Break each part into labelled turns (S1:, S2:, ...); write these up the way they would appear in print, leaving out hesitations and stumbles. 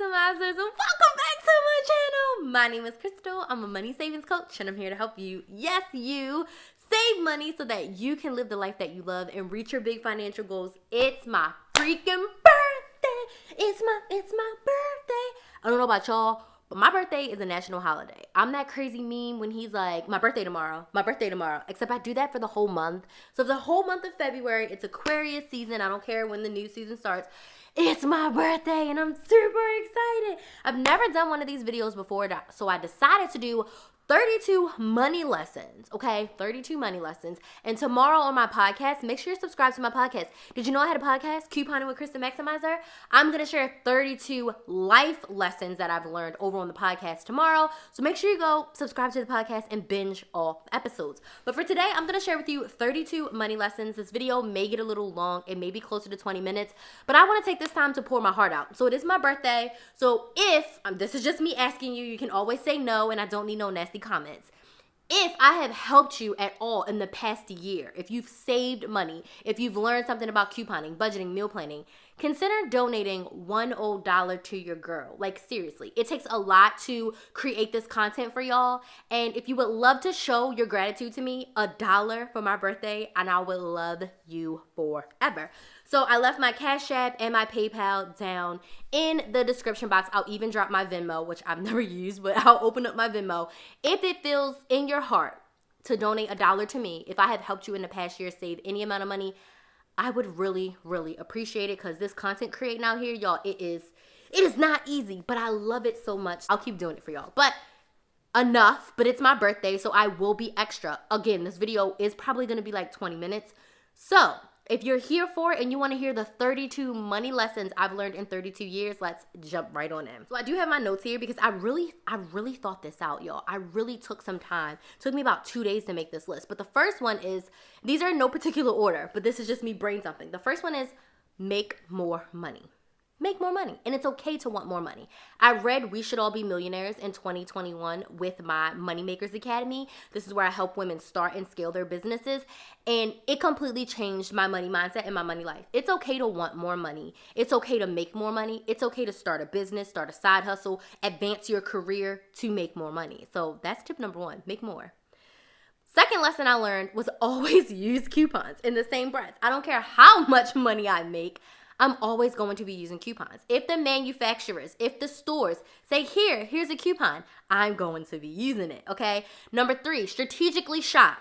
S1: Maximizers, and welcome back to my channel. My name is Crystal. I'm a money savings coach, and I'm here to help you, yes, you, save money so that you can live the life that you love and reach your big financial goals. It's my freaking birthday. It's my birthday. I don't know about y'all, but my birthday is a national holiday. I'm that crazy meme when he's like, my birthday tomorrow, except I do that for the whole month. So the whole month of February, it's Aquarius season. I don't care when the new season starts. It's my birthday and I'm super excited. I've never done one of these videos before, so I decided to do 32 money lessons, okay? 32 money lessons. And tomorrow on my podcast, make sure you subscribe to my podcast. Did you know I had a podcast, Couponing with Krys the Maximizer? I'm going to share 32 life lessons that I've learned over on the podcast tomorrow. So make sure you go subscribe to the podcast and binge all episodes. But for today, I'm going to share with you 32 money lessons. This video may get a little long. It may be closer to 20 minutes. But I want to take this time to pour my heart out. So it is my birthday. So if, this is just me asking you, you can always say no, and I don't need no nasty comments. If I have helped you at all in the past year, if you've saved money, if you've learned something about couponing, budgeting, meal planning, consider donating $1 to your girl. Like, seriously, it takes a lot to create this content for y'all. And if you would love to show your gratitude to me, $1 for my birthday, and I would love you forever. So I left my Cash App and my PayPal down in the description box. I'll even drop my Venmo, which I've never used, but I'll open up my Venmo. If it feels in your heart to donate $1 to me, if I have helped you in the past year save any amount of money, I would really, really appreciate it, because this content creating out here, y'all, it is not easy, but I love it so much. I'll keep doing it for y'all. But enough, but it's my birthday, so I will be extra. Again, this video is probably going to be like 20 minutes. So if you're here for it and you want to hear the 32 money lessons I've learned in 32 years, let's jump right on in. So I do have my notes here because I really thought this out, y'all. I really took some time. It took me about 2 days to make this list. But the first one is, these are in no particular order, but this is just me brain dumping. The first one is make more money. Make more money. And it's okay to want more money. I read We Should All Be Millionaires in 2021 with my Moneymakers Academy. This is where I help women start and scale their businesses. And it completely changed my money mindset and my money life. It's okay to want more money. It's okay to make more money. It's okay to start a business, start a side hustle, advance your career to make more money. So that's tip number one, make more. Second lesson I learned was always use coupons in the same breath. I don't care how much money I make, I'm always going to be using coupons. If the manufacturers, if the stores say, here's a coupon, I'm going to be using it, okay? Number 3, strategically shop.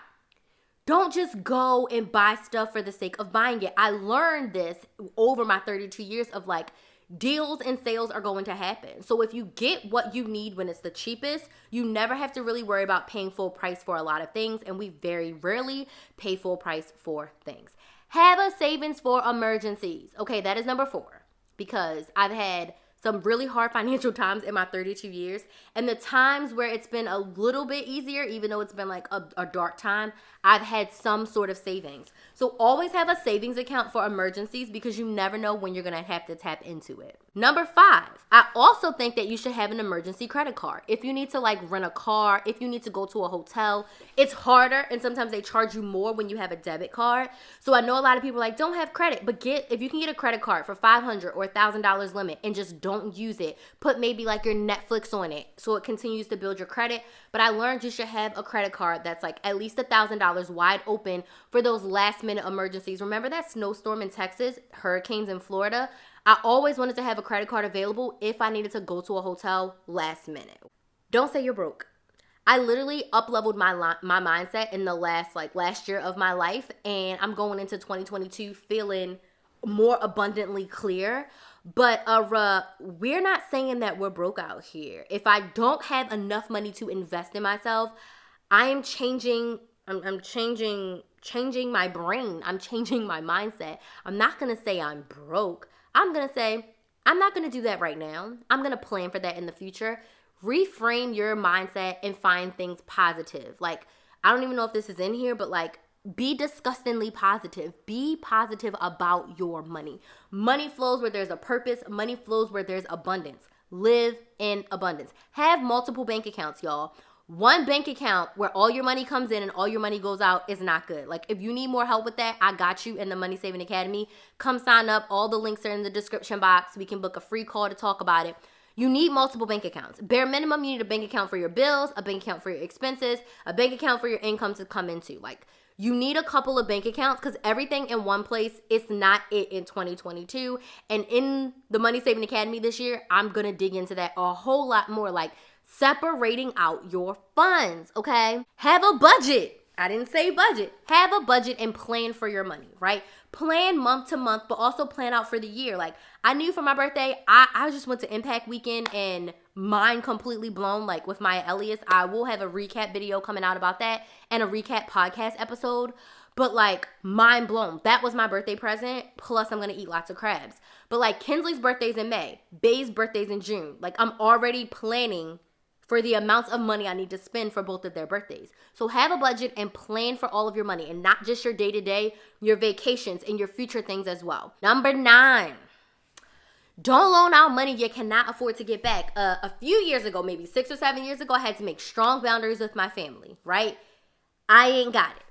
S1: Don't just go and buy stuff for the sake of buying it. I learned this over my 32 years of like, deals and sales are going to happen. So if you get what you need when it's the cheapest, you never have to really worry about paying full price for a lot of things, and we very rarely pay full price for things. Have a savings for emergencies. Okay, that is number 4, because I've had some really hard financial times in my 32 years, and the times where it's been a little bit easier, even though it's been like a dark time, I've had some sort of savings. So always have a savings account for emergencies, because you never know when you're gonna have to tap into it. Number 5, I also think that you should have an emergency credit card. If you need to like rent a car, if you need to go to a hotel, it's harder, and sometimes they charge you more when you have a debit card. So I know a lot of people like, don't have credit, but if you can get a credit card for $500 or $1,000 limit and just don't use it, put maybe like your Netflix on it so it continues to build your credit. But I learned you should have a credit card that's like at least $1,000 wide open for those last minute emergencies. Remember that snowstorm in Texas, hurricanes in Florida? I always wanted to have a credit card available if I needed to go to a hotel last minute. Don't say you're broke. I literally up-leveled my mindset in the last year of my life, and I'm going into 2022 feeling more abundantly clear. But we're not saying that we're broke out here. If I don't have enough money to invest in myself, I am changing my brain. I'm changing my mindset. I'm not going to say I'm broke. I'm going to say, I'm not going to do that right now. I'm going to plan for that in the future. Reframe your mindset and find things positive. Like, I don't even know if this is in here, but like, be disgustingly positive. Be positive about your money. Money flows where there's a purpose. Money flows where there's abundance. Live in abundance. Have multiple bank accounts, y'all. One bank account where all your money comes in and all your money goes out is not good. Like, if you need more help with that, I got you in the Money Saving Academy. Come sign up. All the links are in the description box. We can book a free call to talk about it. You need multiple bank accounts. Bare minimum, you need a bank account for your bills, a bank account for your expenses, a bank account for your income to come into. Like, you need a couple of bank accounts because everything in one place is not it in 2022. And in the Money Saving Academy this year, I'm going to dig into that a whole lot more, like separating out your funds, okay? Have a budget. I didn't say budget. Have a budget and plan for your money, right? Plan month to month, but also plan out for the year. Like, I knew for my birthday, I just went to Impact Weekend and mind completely blown. Like, with Maya Elias, I will have a recap video coming out about that and a recap podcast episode. But, like, mind blown. That was my birthday present. Plus, I'm going to eat lots of crabs. But, like, Kinsley's birthday's in May. Bay's birthday's in June. Like, I'm already planning for the amounts of money I need to spend for both of their birthdays. So have a budget and plan for all of your money, and not just your day-to-day, your vacations and your future things as well. Number 9, don't loan out money you cannot afford to get back. A few years ago, maybe 6 or 7 years ago, I had to make strong boundaries with my family, right? I ain't got it.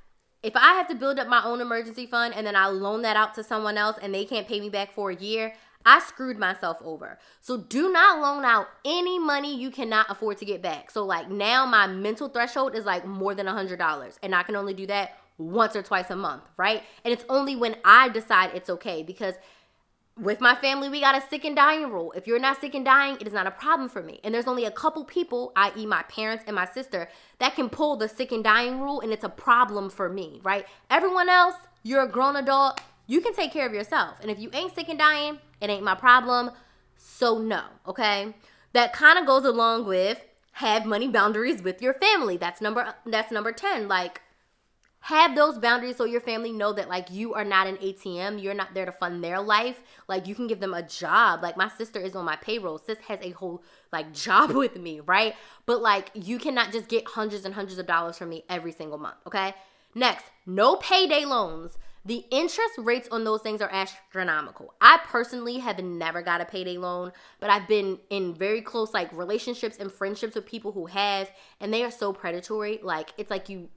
S1: If I have to build up my own emergency fund and then I loan that out to someone else and they can't pay me back for a year, I screwed myself over. So do not loan out any money you cannot afford to get back. So like now my mental threshold is like more than $100, and I can only do that once or twice a month, right? And it's only when I decide it's okay, because with my family, we got a sick and dying rule. If you're not sick and dying, it is not a problem for me. And there's only a couple people, i.e. my parents and my sister, that can pull the sick and dying rule, and it's a problem for me, right? Everyone else, you're a grown adult, you can take care of yourself. And if you ain't sick and dying, it ain't my problem. So no, okay? That kind of goes along with have money boundaries with your family. That's number 10. Like, have those boundaries so your family know that, like, you are not an ATM. You're not there to fund their life. Like, you can give them a job. Like, my sister is on my payroll. Sis has a whole, like, job with me, right? But, like, you cannot just get hundreds and hundreds of dollars from me every single month, okay? Next, no payday loans. The interest rates on those things are astronomical. I personally have never got a payday loan, but I've been in very close, like, relationships and friendships with people who have, and they are so predatory. Like, it's like you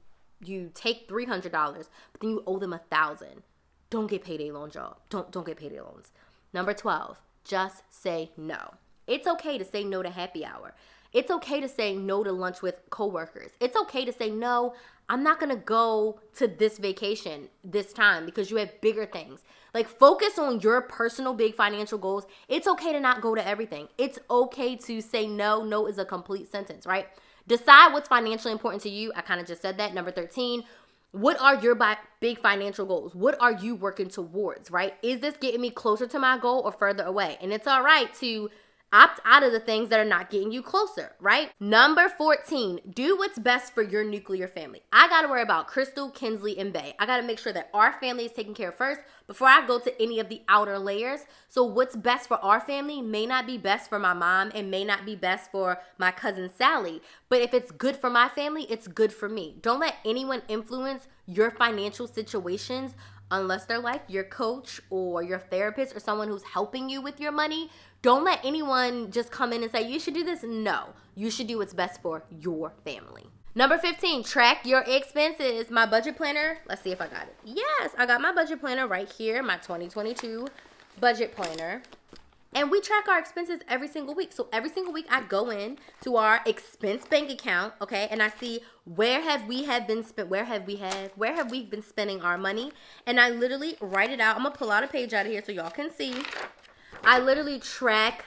S1: take $300, but then you owe them $1,000. Don't get payday loans, y'all. Don't get payday loans. Number 12, just say no. It's okay to say no to happy hour. It's okay to say no to lunch with coworkers. It's okay to say no, I'm not going to go to this vacation this time because you have bigger things. Like, focus on your personal big financial goals. It's okay to not go to everything. It's okay to say no. No is a complete sentence, right? Decide what's financially important to you. I kind of just said that. Number 13, what are your big financial goals? What are you working towards, right? Is this getting me closer to my goal or further away? And it's all right to opt out of the things that are not getting you closer, right? Number 14, do what's best for your nuclear family. I got to worry about Crystal, Kinsley, and Bay. I got to make sure that our family is taken care of first before I go to any of the outer layers. So what's best for our family may not be best for my mom and may not be best for my cousin Sally. But if it's good for my family, it's good for me. Don't let anyone influence your financial situations unless they're like your coach or your therapist or someone who's helping you with your money. Don't let anyone just come in and say, you should do this. No, you should do what's best for your family. Number 15, track your expenses. My budget planner, let's see if I got it. Yes, I got my budget planner right here, my 2022 budget planner. And we track our expenses every single week. So every single week I go in to our expense bank account, okay, and I see where have we been spending our money, and I literally write it out. I'm gonna pull out a page out of here so y'all can see. I literally track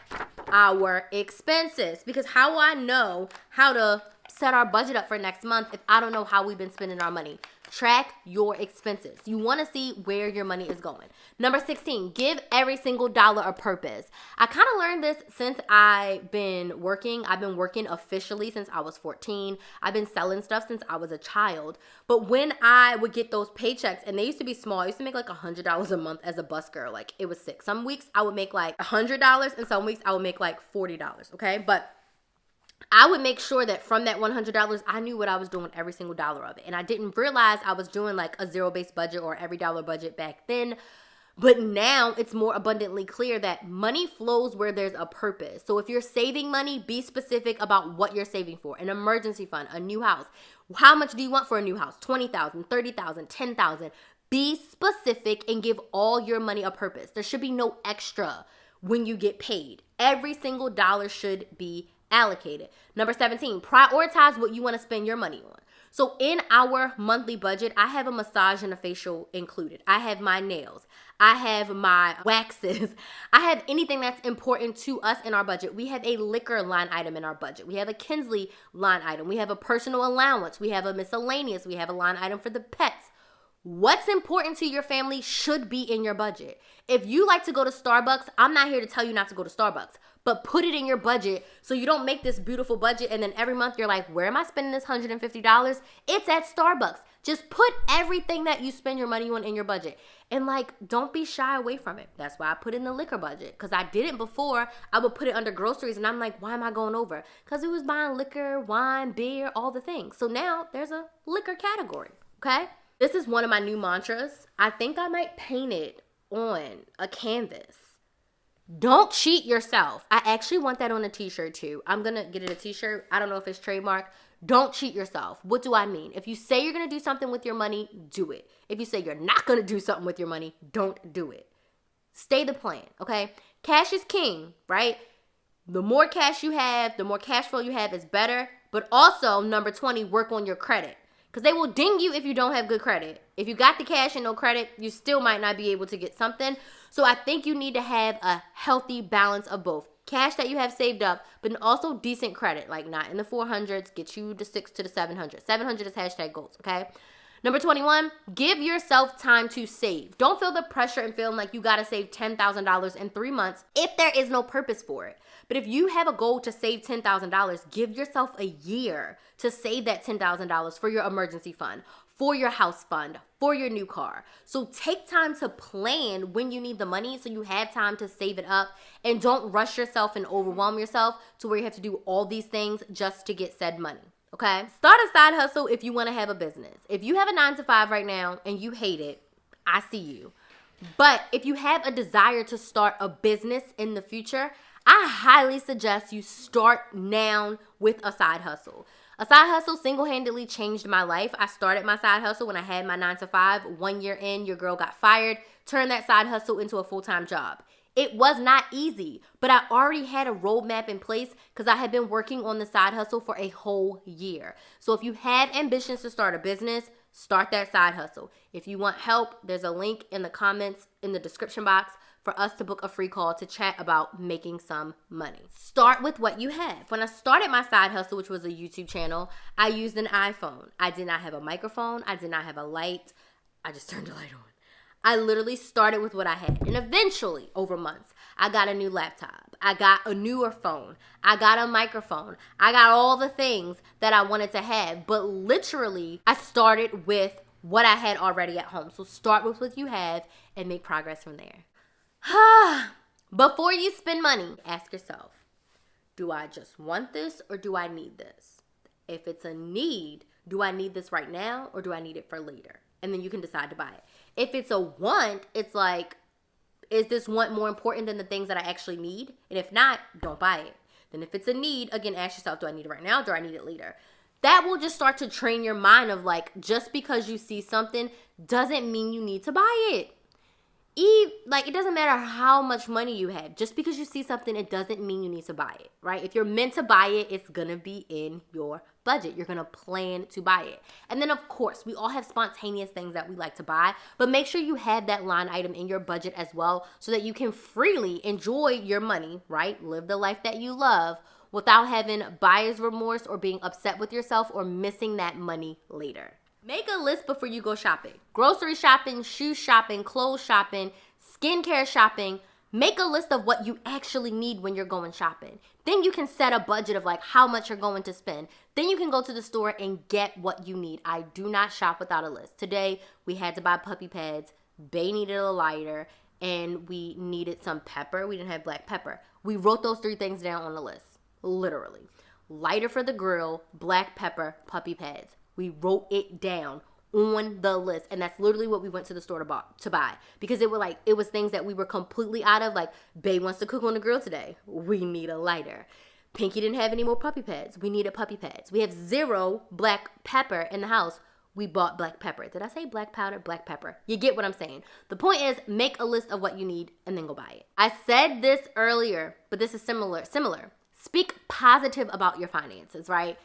S1: our expenses, because how will I know how to set our budget up for next month if I don't know how we've been spending our money? Track your expenses. You want to see where your money is going. Number 16, give every single dollar a purpose. I kind of learned this since I've been working. I've been working officially since I was 14. I've been selling stuff since I was a child. But when I would get those paychecks, and they used to be small, I used to make like $100 a month as a bus girl. Like, it was sick. Some weeks I would make like $100, and some weeks I would make like $40, okay? But I would make sure that from that $100, I knew what I was doing every single dollar of it. And I didn't realize I was doing like a zero-based budget or every dollar budget back then. But now it's more abundantly clear that money flows where there's a purpose. So if you're saving money, be specific about what you're saving for. An emergency fund, a new house. How much do you want for a new house? $20,000, $30,000, $10,000. Be specific and give all your money a purpose. There should be no extra when you get paid. Every single dollar should be allocated. Number 17, prioritize what you want to spend your money on. So in our monthly budget, I have a massage and a facial included. I have my nails. I have my waxes. I have anything that's important to us in our budget. We have a liquor line item in our budget. We have a Kinsley line item. We have a personal allowance. We have a miscellaneous. We have a line item for the pets. What's important to your family should be in your budget. If you like to go to Starbucks, I'm not here to tell you not to go to Starbucks, but put it in your budget so you don't make this beautiful budget and then every month you're like, where am I spending this $150? It's at Starbucks. Just put everything that you spend your money on in your budget. And like, don't be shy away from it. That's why I put in the liquor budget. Because I did it before. I would put it under groceries and I'm like, why am I going over? Because it was buying liquor, wine, beer, all the things. So now there's a liquor category, okay? This is one of my new mantras. I think I might paint it on a canvas. Don't cheat yourself. I actually want that on a t-shirt too. I'm going to get it a t-shirt. I don't know if it's trademarked. Don't cheat yourself. What do I mean? If you say you're going to do something with your money, do it. If you say you're not going to do something with your money, don't do it. Stay the plan, okay? Cash is king, right? The more cash you have, the more cash flow you have is better. But also, number 20, work on your credit. Because they will ding you if you don't have good credit. If you got the cash and no credit, you still might not be able to get something. So I think you need to have a healthy balance of both. Cash that you have saved up, but also decent credit. Like not in the 400s, get you the 6 to the 700. 700 is hashtag goals, okay? Number 21, give yourself time to save. Don't feel the pressure and feeling like you got to save $10,000 in 3 months if there is no purpose for it. But if you have a goal to save $10,000, give yourself a year to save that $10,000 for your emergency fund, for your house fund, for your new car. So take time to plan when you need the money so you have time to save it up, and don't rush yourself and overwhelm yourself to where you have to do all these things just to get said money. Okay? Start a side hustle if you want to have a business. If you have a 9-to-5 right now and you hate it, I see you. But if you have a desire to start a business in the future, I highly suggest you start now with a side hustle. A side hustle single-handedly changed my life. I started my side hustle when I had my 9-to-5. 1 year in, your girl got fired, turned that side hustle into a full-time job. It was not easy, but I already had a roadmap in place because I had been working on the side hustle for a whole year. So if you have ambitions to start a business, start that side hustle. If you want help, there's a link in the comments in the description box for us to book a free call to chat about making some money. Start with what you have. When I started my side hustle, which was a YouTube channel, I used an iPhone. I did not have a microphone. I did not have a light. I just turned the light on. I literally started with what I had. And eventually, over months, I got a new laptop. I got a newer phone. I got a microphone. I got all the things that I wanted to have. But literally, I started with what I had already at home. So start with what you have and make progress from there. Before you spend money, ask yourself, do I just want this or do I need this? If it's a need, do I need this right now or do I need it for later? And then you can decide to buy it. If it's a want, it's like, is this want more important than the things that I actually need? And if not, don't buy it. Then if it's a need, again, ask yourself, do I need it right now or do I need it later? That will just start to train your mind of like, just because you see something doesn't mean you need to buy it. It doesn't matter how much money you have. Just because you see something, it doesn't mean you need to buy it, right? If you're meant to buy it, it's going to be in your budget. You're going to plan to buy it. And then, of course, we all have spontaneous things that we like to buy, but make sure you have that line item in your budget as well so that you can freely enjoy your money, right? Live the life that you love without having buyer's remorse or being upset with yourself or missing that money later. Make a list before you go shopping. Grocery shopping, shoe shopping, clothes shopping, skincare shopping. Make a list of what you actually need when you're going shopping. Then you can set a budget of like how much you're going to spend. Then you can go to the store and get what you need. I do not shop without a list. Today, we had to buy puppy pads. Bay needed a lighter and we needed some pepper. We didn't have black pepper. We wrote those 3 things down on the list, literally. Lighter for the grill, black pepper, puppy pads. We wrote it down on the list, and that's literally what we went to the store to buy because it was things that we were completely out of. Like, Bae wants to cook on the grill today. We need a lighter. Pinky didn't have any more puppy pads. We needed puppy pads. We have 0 black pepper in the house. we bought black pepper. Did I say black powder? Black pepper. You get what I'm saying. The point is, make a list of what you need and then go buy it. I said this earlier, but this is similar. Speak positive about your finances, right?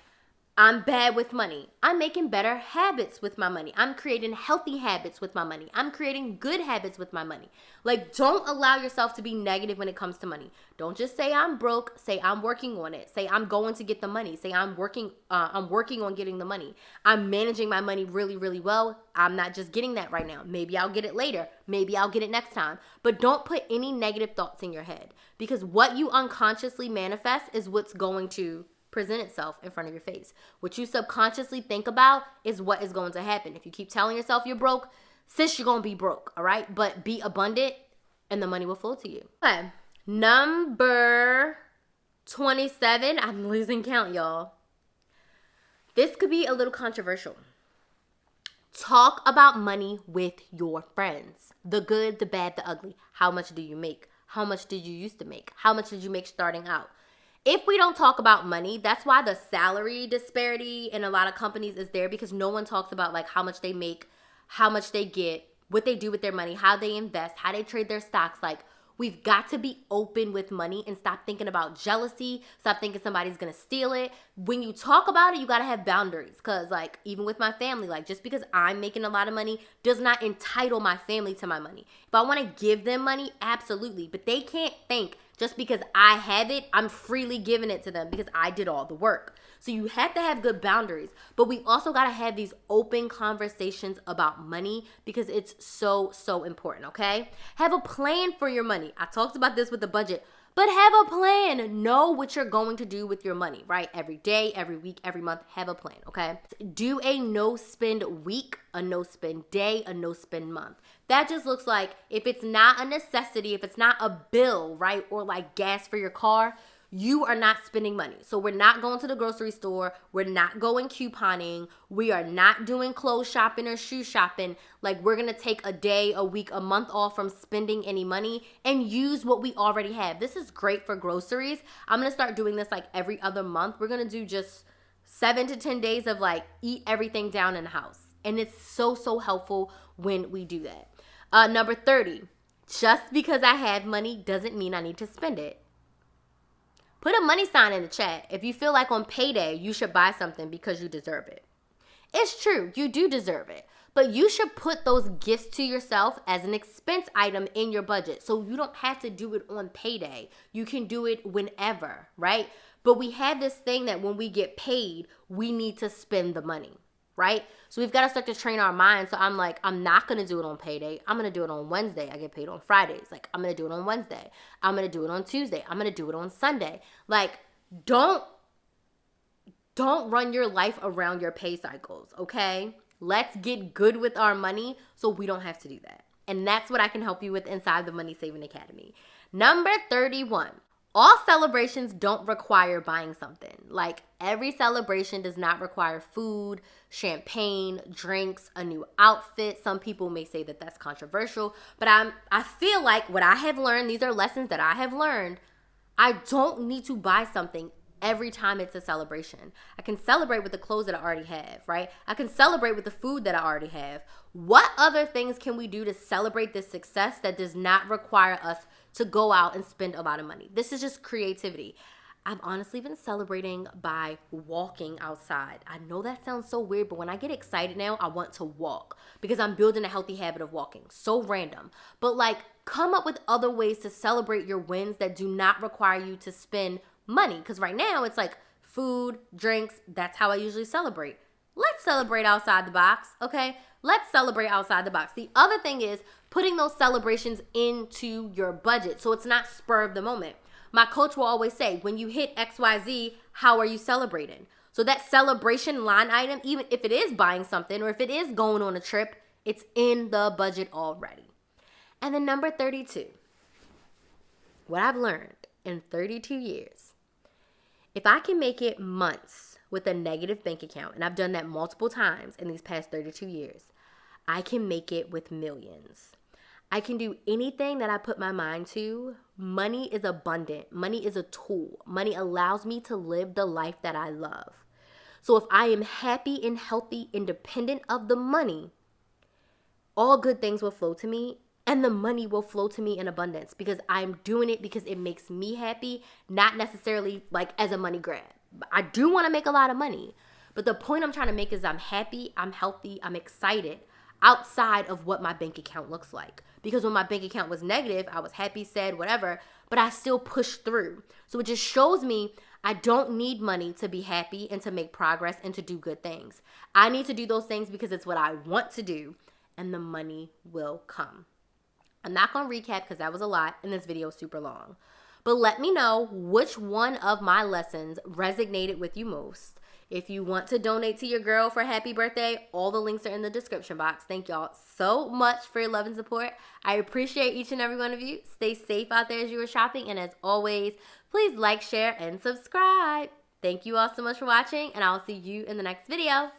S1: I'm bad with money. I'm making better habits with my money. I'm creating healthy habits with my money. I'm creating good habits with my money. Like, don't allow yourself to be negative when it comes to money. Don't just say I'm broke. Say I'm working on it. Say I'm going to get the money. Say I'm working on getting the money. I'm managing my money really, really well. I'm not just getting that right now. Maybe I'll get it later. Maybe I'll get it next time. But don't put any negative thoughts in your head, because what you unconsciously manifest is what's going to present itself in front of your face. What you subconsciously think about is what is going to happen. If you keep telling yourself you're broke, sis, you're going to be broke, all right? But be abundant and the money will flow to you. Okay, number 27. I'm losing count, y'all. This could be a little controversial. Talk about money with your friends. The good, the bad, the ugly. How much do you make? How much did you used to make? How much did you make starting out? If we don't talk about money, that's why the salary disparity in a lot of companies is there, because no one talks about like how much they make, how much they get, what they do with their money, how they invest, how they trade their stocks. Like, we've got to be open with money and stop thinking about jealousy. Stop thinking somebody's going to steal it. When you talk about it, you got to have boundaries. Because like, even with my family, like, just because I'm making a lot of money does not entitle my family to my money. If I want to give them money, absolutely. But they can't think just because I have it, I'm freely giving it to them because I did all the work. So you have to have good boundaries. But we also got to have these open conversations about money, because it's so, so important, okay? Have a plan for your money. I talked about this with the budget, but have a plan. Know what you're going to do with your money, right? Every day, every week, every month, have a plan, okay? Do a no-spend week, a no-spend day, a no-spend month. That just looks like, if it's not a necessity, if it's not a bill, right, or like gas for your car, you are not spending money. So we're not going to the grocery store. We're not going couponing. We are not doing clothes shopping or shoe shopping. Like, we're going to take a day, a week, a month off from spending any money and use what we already have. This is great for groceries. I'm going to start doing this like every other month. We're going to do just 7 to 10 days of like eat everything down in the house. And it's so, so helpful when we do that. Number 30, just because I have money doesn't mean I need to spend it. Put a money sign in the chat if you feel like on payday you should buy something because you deserve it. It's true, you do deserve it. But you should put those gifts to yourself as an expense item in your budget, so you don't have to do it on payday. You can do it whenever, right? But we have this thing that when we get paid, we need to spend the money, right? So we've got to start to train our minds. So I'm like, I'm not going to do it on payday. I'm going to do it on Wednesday. I get paid on Fridays. Like, I'm going to do it on Wednesday. I'm going to do it on Tuesday. I'm going to do it on Sunday. Like, don't run your life around your pay cycles, okay? Let's get good with our money so we don't have to do that. And that's what I can help you with inside the Money Saving Academy. Number 31. All celebrations don't require buying something. Like, every celebration does not require food, champagne, drinks, a new outfit. Some people may say that that's controversial, but I feel like what I have learned, these are lessons that I have learned, I don't need to buy something every time it's a celebration. I can celebrate with the clothes that I already have, right? I can celebrate with the food that I already have. What other things can we do to celebrate this success that does not require us to go out and spend a lot of money? This is just creativity. I've honestly been celebrating by walking outside. I know that sounds so weird, but when I get excited now, I want to walk because I'm building a healthy habit of walking. So random. But like, come up with other ways to celebrate your wins that do not require you to spend money. Because right now it's like food, drinks. That's how I usually celebrate. Let's celebrate outside the box, okay? Let's celebrate outside the box. The other thing is putting those celebrations into your budget so it's not spur of the moment. My coach will always say, when you hit XYZ, how are you celebrating? So that celebration line item, even if it is buying something or if it is going on a trip, it's in the budget already. And then number 32, what I've learned in 32 years, if I can make it months with a negative bank account, and I've done that multiple times in these past 32 years, I can make it with millions. I can do anything that I put my mind to. Money is abundant. Money is a tool. Money allows me to live the life that I love. So if I am happy and healthy, independent of the money, all good things will flow to me, and the money will flow to me in abundance because I'm doing it because it makes me happy, not necessarily like as a money grab. I do want to make a lot of money, but the point I'm trying to make is I'm happy, I'm healthy, I'm excited outside of what my bank account looks like. Because when my bank account was negative, I was happy, sad, whatever, but I still pushed through. So it just shows me I don't need money to be happy and to make progress and to do good things. I need to do those things because it's what I want to do, and the money will come. I'm not going to recap because that was a lot and this video is super long. But let me know which one of my lessons resonated with you most. If you want to donate to your girl for happy birthday, all the links are in the description box. Thank y'all so much for your love and support. I appreciate each and every one of you. Stay safe out there as you are shopping. And as always, please like, share, and subscribe. Thank you all so much for watching, and I'll see you in the next video.